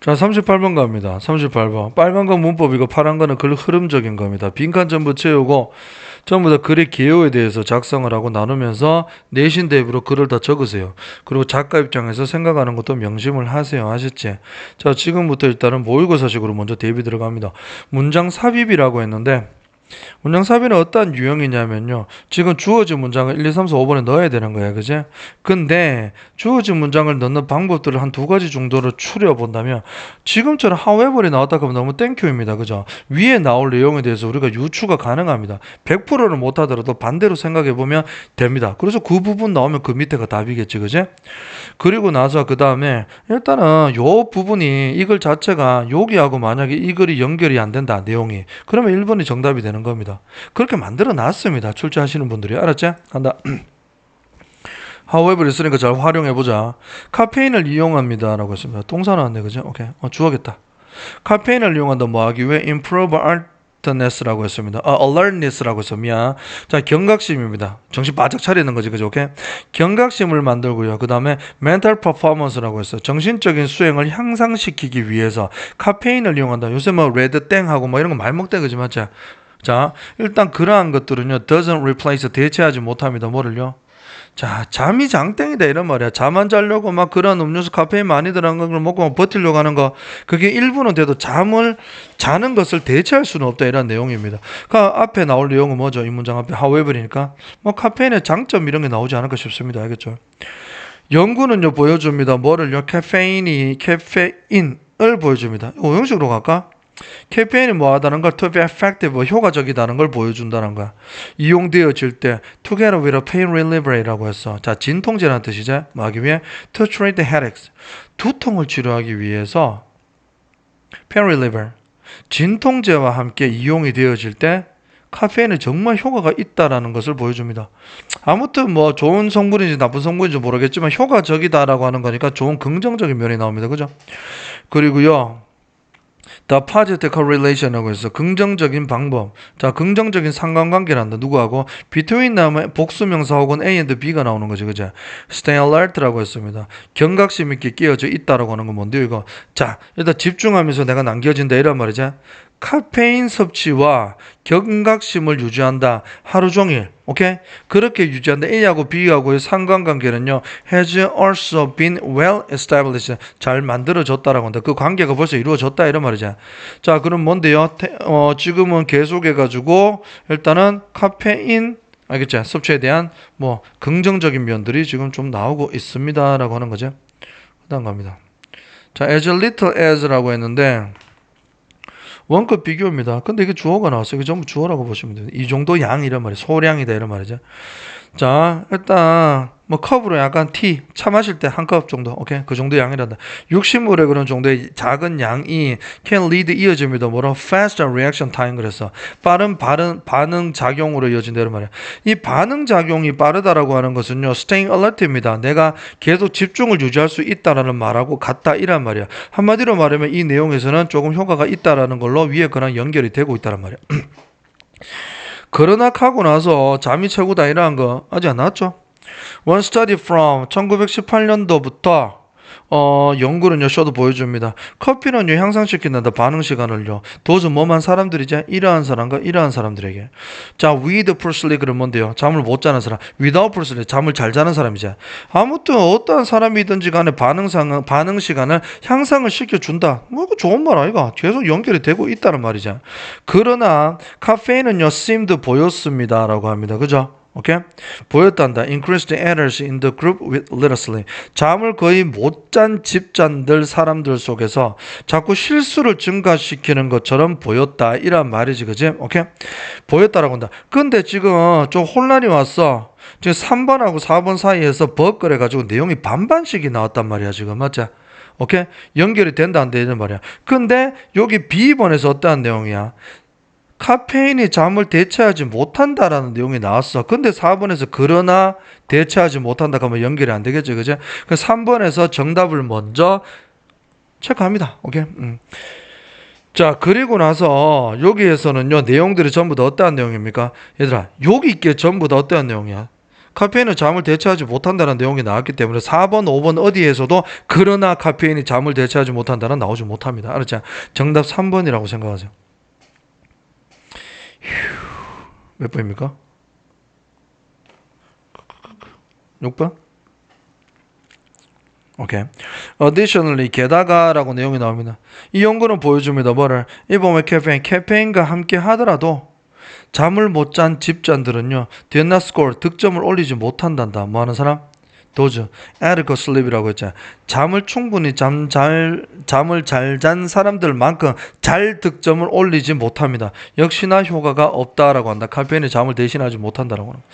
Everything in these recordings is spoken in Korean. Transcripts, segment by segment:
자, 38번 갑니다. 38번. 빨간 건 문법이고 파란 거는 글 흐름적인 겁니다. 빈칸 전부 채우고 전부 다 글의 개요에 대해서 작성을 하고 나누면서 내신 대비로 글을 다 적으세요. 그리고 작가 입장에서 생각하는 것도 명심을 하세요. 아셨지? 자, 지금부터 일단은 모의고사식으로 먼저 대비 들어갑니다. 문장 삽입이라고 했는데 문장 삽입은 어떤 유형이냐면요. 지금 주어진 문장을 1, 2, 3, 4, 5번에 넣어야 되는 거야. 그지? 근데 주어진 문장을 넣는 방법들을 한 두 가지 정도로 추려본다면 지금처럼 however이 나왔다 그러면 너무 땡큐입니다. 그죠? 위에 나올 내용에 대해서 우리가 유추가 가능합니다. 100%는 못하더라도 반대로 생각해보면 됩니다. 그래서 그 부분 나오면 그 밑에가 답이겠지. 그지? 그리고 나서 그 다음에 일단은 요 부분이 이 글 자체가 여기하고 만약에 이 글이 연결이 안 된다. 내용이. 그러면 1번이 정답이 되는 겁니다. 그렇게 만들어 놨습니다. 출제하시는 분들이. 알았지? 간다. however 있으니까 잘 활용해 보자. 카페인을 이용합니다. 라고 했습니다. 동사 나왔네. 그죠? 오케이. 주어겠다. 카페인을 이용한다. 뭐 하기 위해 improve alertness라고 했습니다. alertness라고 했어. 미안. 자, 경각심입니다. 정신 바짝 차리는 거지. 그죠? 오케이. 경각심을 만들고요. 그 다음에 mental performance라고 했어. 정신적인 수행을 향상시키기 위해서 카페인을 이용한다. 요새 뭐 레드 땡하고 뭐 이런 거 말 먹대. 그지? 맞지? 자, 일단 그러한 것들은요, doesn't replace, 대체하지 못합니다. 뭐를요? 자, 잠이 장땡이다 이런 말이야. 잠 안 자려고 막 그런 음료수 카페인 많이 들어간 걸 먹고 막 버티려고 하는 거, 그게 일부는 돼도 잠을 자는 것을 대체할 수는 없다 이런 내용입니다. 그 앞에 나올 내용은 뭐죠? 이 문장 앞에 however이니까 뭐 카페인의 장점 이런 게 나오지 않을까 싶습니다. 알겠죠? 연구는요 보여줍니다. 뭐를요? 카페인을 보여줍니다. 오형식으로 갈까? 캠페인이 뭐하다는 걸 to be effective, 효과적이다는 걸 보여준다는 거야. 이용되어질 때 together with a pain reliever라고 했어. 자, 진통제라는 뜻이죠. 뭐 하기 위해 to treat the headaches, 두통을 치료하기 위해서 pain reliever, 진통제와 함께 이용이 되어질 때 카페인이 정말 효과가 있다라는 것을 보여줍니다. 아무튼 뭐 좋은 성분인지 나쁜 성분인지 모르겠지만 효과적이다라고 하는 거니까 좋은 긍정적인 면이 나옵니다. 그죠? 그리고요. The positive correlation이라고 해서 긍정적인 방법. 자, 긍정적인 상관관계란다. 누구하고? between 나오면 복수명사 혹은 A and B가 나오는 거지. 그죠? stay alert라고 했습니다. 경각심 있게 끼어져 있다라고 하는 건 뭔데요, 이거? 자, 일단 집중하면서 내가 남겨진다 이란 말이죠. 카페인 섭취와 경각심을 유지한다. 하루 종일. 오케이? 그렇게 유지한다. A하고 B하고의 상관관계는요. has also been well established. 잘 만들어졌다라고 한다. 그 관계가 벌써 이루어졌다 이런 말이죠. 자, 그럼 뭔데요? 지금은 계속해가지고 일단은 카페인 알겠죠? 섭취에 대한 뭐 긍정적인 면들이 지금 좀 나오고 있습니다라고 하는 거죠. 그다음 갑니다. 자, as little as라고 했는데 원급 비교입니다. 근데 이게 주어가 나왔어요. 이게 전부 주어라고 보시면 돼요. 이 정도 양 이런 말이에요. 소량이다 이런 말이죠. 자, 일단 뭐 컵으로 약간 티, 차 마실 때 한 컵 정도, 오케이, 그 정도 양이란다. 60ml의 그런 정도의 작은 양이 can lead 이어집니다. 뭐라 fast reaction time 그래서 빠른 반응 작용으로 이어진다 이런 말이야. 이 반응 작용이 빠르다라고 하는 것은요, staying alert입니다. 내가 계속 집중을 유지할 수 있다라는 말하고 같다 이란 말이야. 한마디로 말하면 이 내용에서는 조금 효과가 있다라는 걸로 위에 거랑 연결이 되고 있다란 말이야. 그러나 하고 나서 잠이 최고다 이러한 거 아직 안 나왔죠? One study from 1918년도부터 연구는요 쇼도 보여줍니다. 커피는요 향상시킨다 반응 시간을요. 도저 뭐만 사람들이죠? 이러한 사람과 이러한 사람들에게. 자, with full sleep은 뭔데요? 잠을 못 자는 사람. without full sleep 잠을 잘 자는 사람이죠. 아무튼 어떠한 사람이든지 간에 반응 시간을 향상을 시켜준다. 뭐 이거 좋은 말 아이가? 계속 연결이 되고 있다는 말이죠. 그러나 카페인은요 seemed 보였습니다라고 합니다. 그죠? 오케이? 보였단다. Increased errors in the group with little sleep. 잠을 거의 못 잔 집잔들 사람들 속에서 자꾸 실수를 증가시키는 것처럼 보였다. 이란 말이지. 그지? 오케이? 보였다라고 한다. 근데 지금 좀 혼란이 왔어. 지금 3번하고 4번 사이에서 버거래 가지고 내용이 반반씩이 나왔단 말이야. 지금 맞지? 오케이? 연결이 된다 안 되는 말이야. 근데 여기 B번에서 어떠한 내용이야? 카페인이 잠을 대체하지 못한다라는 내용이 나왔어. 근데 4번에서 그러나 대체하지 못한다 하면 연결이 안 되겠죠. 그죠? 그 3번에서 정답을 먼저 체크합니다. 오케이? 자, 그리고 나서 여기에서는요, 내용들이 전부 다 어떠한 내용입니까? 얘들아, 여기 있게 전부 다 어떠한 내용이야? 카페인은 잠을 대체하지 못한다는 내용이 나왔기 때문에 4번, 5번 어디에서도 그러나 카페인이 잠을 대체하지 못한다는 나오지 못합니다. 알았죠? 정답 3번이라고 생각하세요. 몇 번입니까? 6번? 오케이. Additionally, 게다가라고 내용이 나옵니다. 이 연구는 보여줍니다. 뭐를? 이범의 카페인과 함께 하더라도 잠을 못 잔 집단들은요, did not score, 득점을 올리지 못한단다. 뭐 하는 사람? 도즈, adequate sleep이라고 했잖아. 잠을 충분히 잠을 잘 잔 사람들만큼 잘 득점을 올리지 못합니다. 역시나 효과가 없다라고 한다. 카페인이 잠을 대신하지 못한다라고 합니다.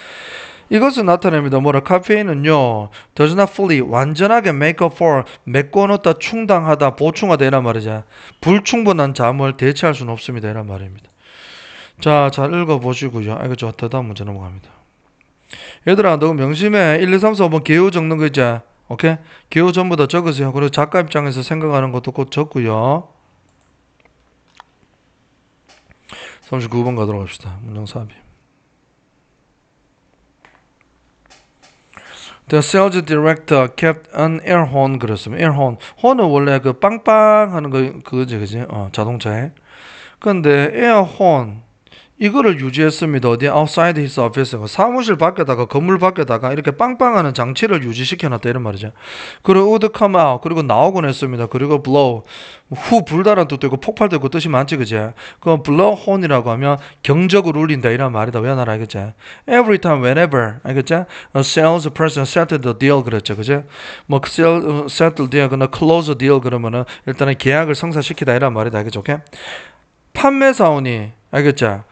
이것은 나타냅니다. 뭐라? 카페인은요, does not fully, 완전하게 make up for, 메꿔놓다, 충당하다, 보충하다 이란 말이죠. 불충분한 잠을 대체할 수는 없습니다. 이란 말입니다. 자, 잘 읽어보시고요. 알겠죠? 다음 문제 넘어갑니다. 얘들아, 너 명심해. 1, 2, 3, 4, 5번 개요 적는 거 있지? 오케이? 개요 전부 다 적으세요. 그리고 작가 입장에서 생각하는 것도 꼭 적고요. 39번 가도록 합시다. 문장 삽입. The sales director kept an air horn 그랬습니다. air horn. horn은 원래 그 빵빵 하는 거 그거지, 그지? 자동차에. 근데 air horn 이거를 유지했습니다. 어디? outside his office. 사무실 밖에다가 건물 밖에다가 이렇게 빵빵하는 장치를 유지시켜놨다 이런 말이죠. 그리고 would come out. 그리고 나오곤 했습니다. 그리고 blow. 후 불다란 뜻도 있고 폭발도 있고 뜻이 많지, 그지? 그 blow horn이라고 하면 경적을 울린다 이런 말이다. 왜 나라 알겠지? Every time, whenever. 알겠지? A sales person settled the deal 그랬죠, 그지? 뭐 settle deal, 그나 close the deal 그러면은 일단은 계약을 성사시키다 이런 말이다. 알겠죠? 오케이? 판매사원이 알겠죠?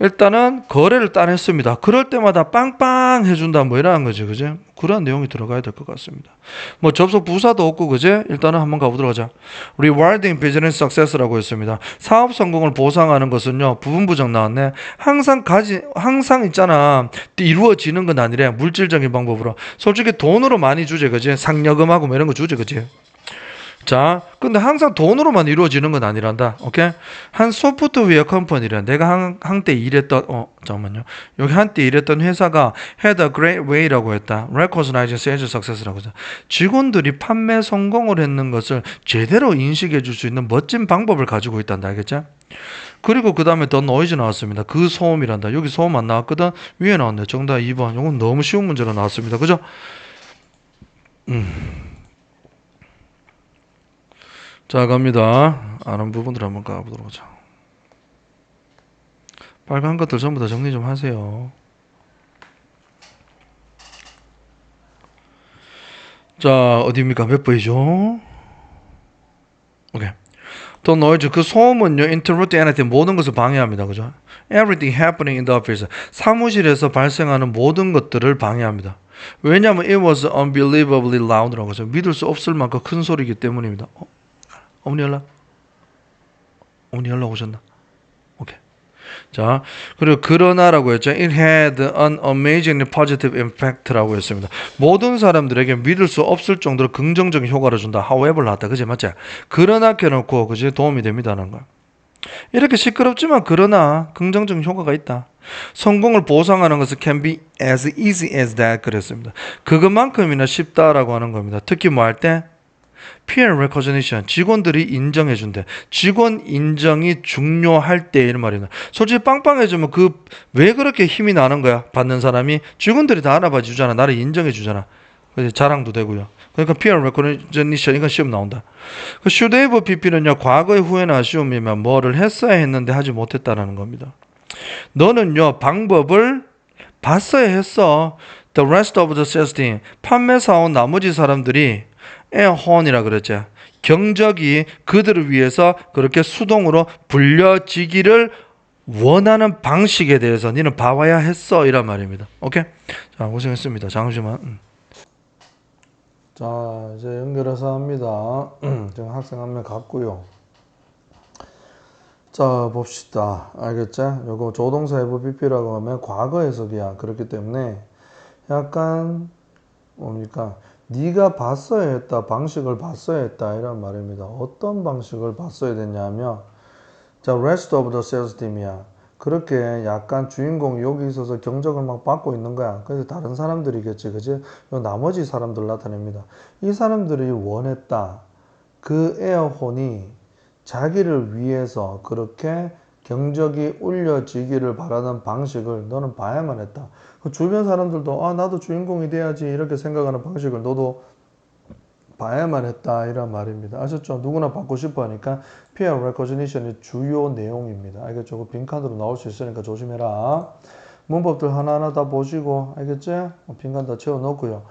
일단은 거래를 따냈습니다. 그럴 때마다 빵빵 해준다 뭐 이러한 거지, 그지? 그런 내용이 들어가야 될 것 같습니다. 뭐 접속 부사도 없고, 그지? 일단은 한번 가보도록 하자. Rewarding business success라고 했습니다. 사업 성공을 보상하는 것은요, 부분부정 나왔네. 항상 있잖아. 이루어지는 건 아니래. 물질적인 방법으로. 솔직히 돈으로 많이 주제, 그지? 상여금하고 뭐 이런 거 주제, 그지? 자, 근데 항상 돈으로만 이루어지는 건 아니란다. 오케이? 한 소프트웨어 컴퍼니란 내가 한때 일했던 잠깐만요. 여기 한때 일했던 회사가 had a great way라고 했다. recognizing sales success라고 했다. 직원들이 판매 성공을 했는 것을 제대로 인식해 줄 수 있는 멋진 방법을 가지고 있단다. 알겠죠? 그리고 그 다음에 더 노이즈 나왔습니다. 그 소음이란다. 여기 소음 안 나왔거든? 위에 나왔네. 정답 2번. 이건 너무 쉬운 문제로 나왔습니다. 그죠? 자, 갑니다. 아는 부분들 한번 가보도록 하자. 빨간 것들 전부 다 정리 좀 하세요. 자, 어디입니까? 몇 번이죠? 오케이. 더 노이즈, 그 소음은요, interrupt anything, 모든 것을 방해합니다. 그죠? Everything happening in the office. 사무실에서 발생하는 모든 것들을 방해합니다. 왜냐하면 it was unbelievably loud라고 해서 믿을 수 없을 만큼 큰 소리이기 때문입니다. 어머니 연락 오셨나? 오케이. 자, 그리고 그러나라고 했죠. It had an amazingly positive impact라고 했습니다. 모든 사람들에게 믿을 수 없을 정도로 긍정적인 효과를 준다. However 나왔다. 그지? 맞지? 그러나 켜놓고 그지? 도움이 됩니다는 거야. 이렇게 시끄럽지만 그러나 긍정적인 효과가 있다. 성공을 보상하는 것은 can be as easy as that 그랬습니다. 그것만큼이나 쉽다라고 하는 겁니다. 특히 뭐 할 때? peer recognition, 직원들이 인정해준대. 직원 인정이 중요할 때 이런 말이다. 솔직히 빵빵해주면 그 왜 그렇게 힘이 나는 거야? 받는 사람이 직원들이 다 알아봐 주잖아. 나를 인정해 주잖아. 자랑도 되고요. 그러니까 peer recognition 이건 시험 나온다. 그 should have pp는요 과거의 후에는 아쉬움이면 뭐를 했어야 했는데 하지 못했다라는 겁니다. 너는요 방법을 봤어야 했어. The rest of the sales team, 판매사원 나머지 사람들이 에어혼이라 그랬죠. 경적이 그들을 위해서 그렇게 수동으로 불려지기를 원하는 방식에 대해서 니는 봐와야 했어 이란 말입니다. 오케이? 자, 고생했습니다. 잠시만. 자, 이제 연결해서 합니다. 지금 학생 한 명 갔고요. 자, 봅시다. 알겠죠? 요거 조동사 FPP라고 하면 과거 해석이야. 그렇기 때문에 약간 뭡니까? 네가 봤어야 했다. 방식을 봤어야 했다. 이런 말입니다. 어떤 방식을 봤어야 됐냐면 자, rest of the sales team이야. 그렇게 약간 주인공이 여기 있어서 경적을 막 받고 있는 거야. 그래서 다른 사람들이겠지, 그지? 요 나머지 사람들 나타냅니다. 이 사람들이 원했다. 그 에어혼이 자기를 위해서 그렇게 경적이 울려지기를 바라는 방식을 너는 봐야만 했다. 그 주변 사람들도 아 나도 주인공이 돼야지 이렇게 생각하는 방식을 너도 봐야만 했다 이런 말입니다. 아셨죠? 누구나 받고 싶어 하니까 peer recognition의 주요 내용입니다. 알겠죠? 그 빈칸으로 나올 수 있으니까 조심해라. 문법들 하나하나 다 보시고 알겠지? 빈칸 다 채워놓고요.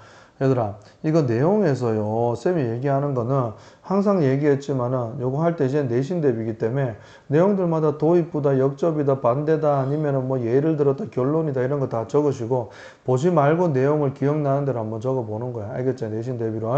얘들아 이거 내용에서요 쌤이 얘기하는 거는 항상 얘기했지만은 요거 할 때 이제 내신 대비이기 때문에 내용들마다 도입부다 역접이다 반대다 아니면은 뭐 예를 들었다 결론이다 이런 거 다 적으시고 보지 말고 내용을 기억나는 대로 한번 적어 보는 거야. 알겠죠? 내신 대비로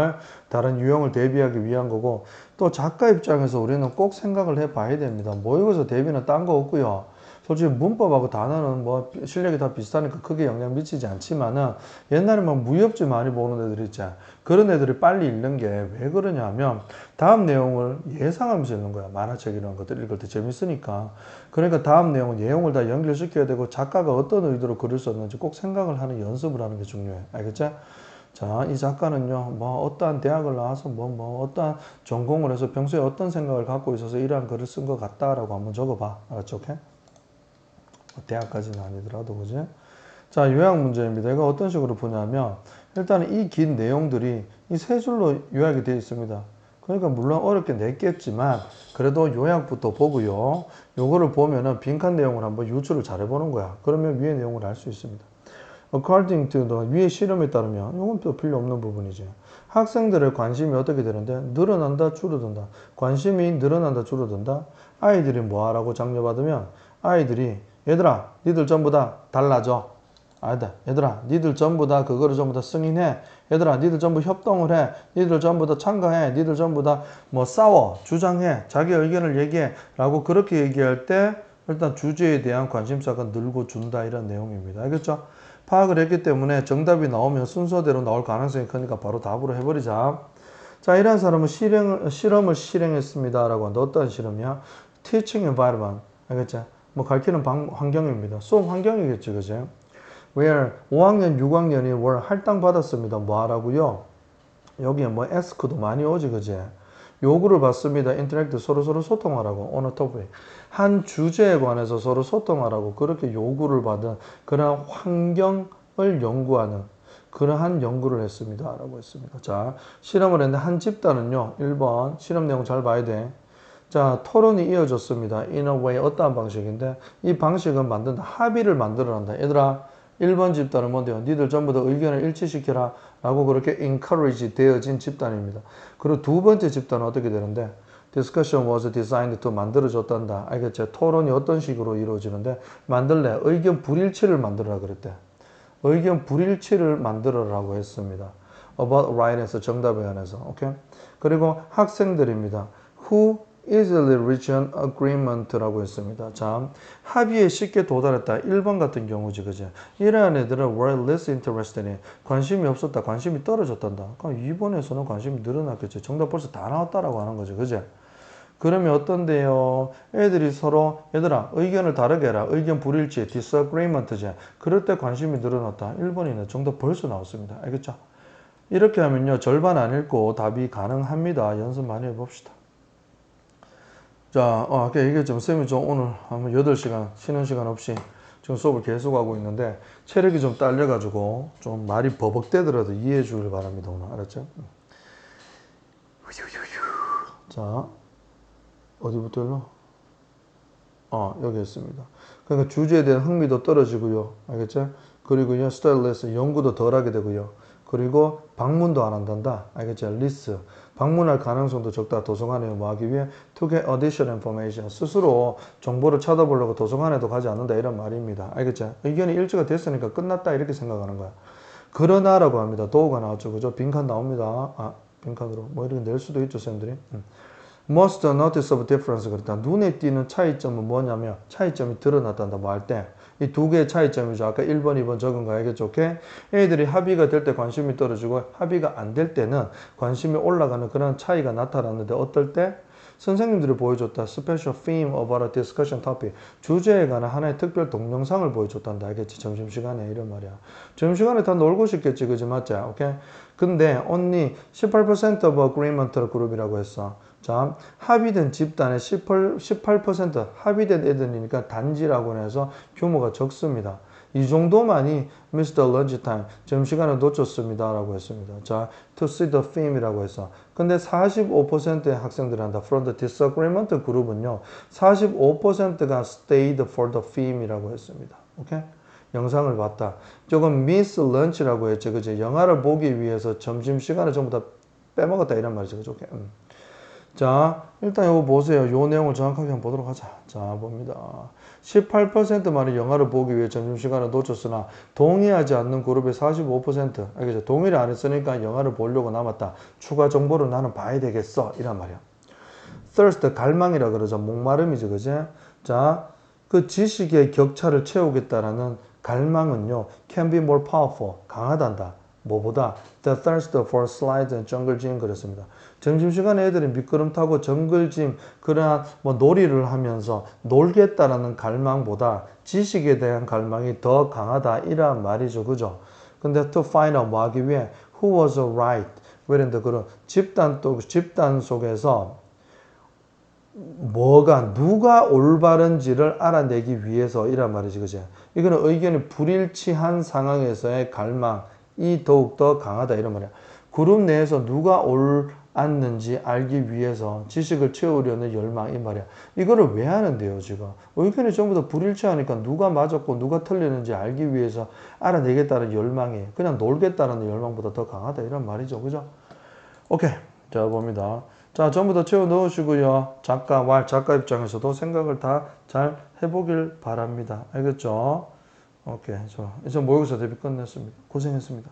다른 유형을 대비하기 위한 거고 또 작가 입장에서 우리는 꼭 생각을 해 봐야 됩니다. 모의고사 대비는 딴 거 없고요. 솔직히 문법하고 단어는 뭐 실력이 다 비슷하니까 크게 영향 미치지 않지만은 옛날에 막 무협지 많이 보는 애들 있잖아. 그런 애들이 빨리 읽는 게 왜 그러냐 하면 다음 내용을 예상하면서 읽는 거야. 만화책 이런 것들 읽을 때 재밌으니까. 그러니까 다음 내용을 다 연결시켜야 되고 작가가 어떤 의도로 글을 썼는지 꼭 생각을 하는 연습을 하는 게 중요해. 알겠죠? 자, 이 작가는요, 뭐, 어떠한 대학을 나와서 어떠한 전공을 해서 평소에 어떤 생각을 갖고 있어서 이러한 글을 쓴 것 같다라고 한번 적어봐. 알았죠? 오케이? 대학까지는 아니더라도, 그지? 자, 요약 문제입니다. 이거 어떤 식으로 보냐면, 일단은 이 긴 내용들이 이 세 줄로 요약이 되어 있습니다. 그러니까 물론 어렵게 냈겠지만, 그래도 요약부터 보고요. 요거를 보면은 빈칸 내용을 한번 유추를 잘 해보는 거야. 그러면 위의 내용을 알 수 있습니다. According to the 위의 실험에 따르면, 이건 또 필요 없는 부분이지. 학생들의 관심이 어떻게 되는데? 늘어난다, 줄어든다. 관심이 늘어난다, 줄어든다. 아이들이 뭐 하라고 장려받으면, 아이들이 얘들아 니들 전부 다 달라져. 아니다. 얘들아 니들 전부 다 그거를 전부 다 승인해. 얘들아 니들 전부 협동을 해. 니들 전부 다 참가해. 니들 전부 다 뭐 싸워. 주장해. 자기 의견을 얘기해. 라고 그렇게 얘기할 때 일단 주제에 대한 관심사가 늘고 준다 이런 내용입니다. 알겠죠? 파악을 했기 때문에 정답이 나오면 순서대로 나올 가능성이 크니까 바로 답으로 해버리자. 자, 이런 사람은 실험을 실행했습니다. 라고 한다. 어떤 실험이야? Teaching environment. 알겠죠? 뭐 가르치는 환경입니다. 수업 환경이겠지, 그지? Where 5학년, 6학년이 월 할당 받았습니다. 뭐 하라고요? 여기에 뭐 ask도 많이 오지, 그지? 요구를 받습니다. interact 서로 소통하라고. on a topic. 한 주제에 관해서 서로 소통하라고 그렇게 요구를 받은 그런 환경을 연구하는 그러한 연구를 했습니다. 라고 했습니다. 자, 실험을 했는데 한 집단은요. 1번 실험 내용 잘 봐야 돼. 자, 토론이 이어졌습니다. in a way 어떠한 방식인데 이 방식은 만든다. 합의를 만들어낸다. 얘들아 1번 집단은 뭔데요? 니들 전부 다 의견을 일치시켜라 라고 그렇게 encourage 되어진 집단입니다. 그리고 두 번째 집단은 어떻게 되는데 discussion was designed to 만들어졌단다. 알겠죠? 토론이 어떤 식으로 이루어지는데 만들래. 의견 불일치를 만들어라 그랬대. 의견 불일치를 만들어라고 했습니다. about right에서 정답에 관해서. 오케이? 그리고 학생들입니다. who easily reach an agreement라고 했습니다. 자, 합의에 쉽게 도달했다. 1번 같은 경우지, 그지? 이러한 애들은 were less interested. 관심이 없었다. 관심이 떨어졌단다. 그럼 2번에서는 관심이 늘어났겠지. 정답 벌써 다 나왔다라고 하는 거지, 그지? 그러면 어떤데요? 애들이 서로 얘들아 의견을 다르게 해라. 의견 불일치, disagreement지. 그럴 때 관심이 늘어났다. 1번이네. 정답 벌써 나왔습니다. 알겠죠? 이렇게 하면요. 절반 안 읽고 답이 가능합니다. 연습 많이 해봅시다. 자, 아까 얘기했지만 쌤이 좀 오늘 한번 8시간 쉬는 시간 없이 지금 수업을 계속하고 있는데 체력이 좀 딸려가지고 좀 말이 버벅대더라도 이해해 주길 바랍니다. 오늘 알았죠? 자, 어디부터 일로? 여기 있습니다. 그러니까 주제에 대한 흥미도 떨어지고요. 알겠죠? 그리고요, 스타일레스 연구도 덜 하게 되고요. 그리고 방문도 안 한단다. 알겠죠? 리스. 방문할 가능성도 적다. 도서관에 뭐 하기 위해 to get additional information. 스스로 정보를 찾아보려고 도서관에도 가지 않는다. 이런 말입니다. 알겠죠? 의견이 일치가 됐으니까 끝났다. 이렇게 생각하는 거야. 그러나라고 합니다. 도우가 나왔죠. 그죠? 빈칸 나옵니다. 빈칸으로. 뭐 이렇게 낼 수도 있죠, 쌤들이. Most notice of difference. 그렇다. 눈에 띄는 차이점은 뭐냐면 차이점이 드러났단다. 뭐 할 때. 이 두 개의 차이점이죠. 아까 1번, 2번 적은 거 알겠죠? 오케이? 애들이 합의가 될 때 관심이 떨어지고 합의가 안 될 때는 관심이 올라가는 그런 차이가 나타났는데 어떨 때? 선생님들이 보여줬다. Special theme about a discussion topic. 주제에 관한 하나의 특별 동영상을 보여줬단다. 알겠지? 점심시간에 이런 말이야. 점심시간에 다 놀고 싶겠지. 그지? 맞지? 오케이? 근데 only 18% of agreement group이라고 했어. 자, 합의된 집단의 18% 합의된 애들이니까 단지라고 해서 규모가 적습니다. 이 정도만이 Mr. Lunchtime, 점심시간을 놓쳤습니다. 라고 했습니다. 자, to see the theme이라고 했어. 근데 45%의 학생들이 한다. From the disagreement group은요, 45%가 stayed for the theme이라고 했습니다. 오케이? 영상을 봤다. 조금 Miss Lunch라고 했죠. 그죠? 영화를 보기 위해서 점심시간을 전부 다 빼먹었다. 이런 말이죠. 그죠? 오케이. 자, 일단 이거 보세요. 요 내용을 정확하게 한번 보도록 하자. 자, 봅니다. 18%만이 영화를 보기 위해 점심시간을 놓쳤으나 동의하지 않는 그룹의 45%, 알겠죠? 동의를 안 했으니까 영화를 보려고 남았다. 추가 정보를 나는 봐야 되겠어. 이란 말이야. thirst, 갈망이라 그러죠. 목마름이죠. 그지? 자, 그 지식의 격차를 채우겠다라는 갈망은요, can be more powerful, 강하단다. 뭐보다? The thirst for slides and jungle gym 그랬습니다. 점심시간에 애들이 미끄럼 타고 정글짐 그러한 뭐 놀이를 하면서 놀겠다라는 갈망보다 지식에 대한 갈망이 더 강하다 이란 말이죠. 그죠? 근데 to find out 뭐 하기 위해 who was right 왜런데 그런 집단 속에서 뭐가 누가 올바른지를 알아내기 위해서 이란 말이지. 그죠? 이거는 의견이 불일치한 상황에서의 갈망이 더욱더 강하다 이런 말이야. 그룹 내에서 누가 옳았는지 알기 위해서 지식을 채우려는 열망 이 말이야. 이거를 왜 하는데요 지금? 의견이 전부 다 불일치하니까 누가 맞았고 누가 틀렸는지 알기 위해서 알아내겠다는 열망이 그냥 놀겠다는 열망보다 더 강하다 이런 말이죠. 그죠? 오케이. 자 봅니다. 자 전부 다 채워 넣으시고요. 작가 입장에서도 생각을 다 잘 해보길 바랍니다. 알겠죠? 오케이. 이제 모의고사 대비 끝냈습니다. 고생했습니다.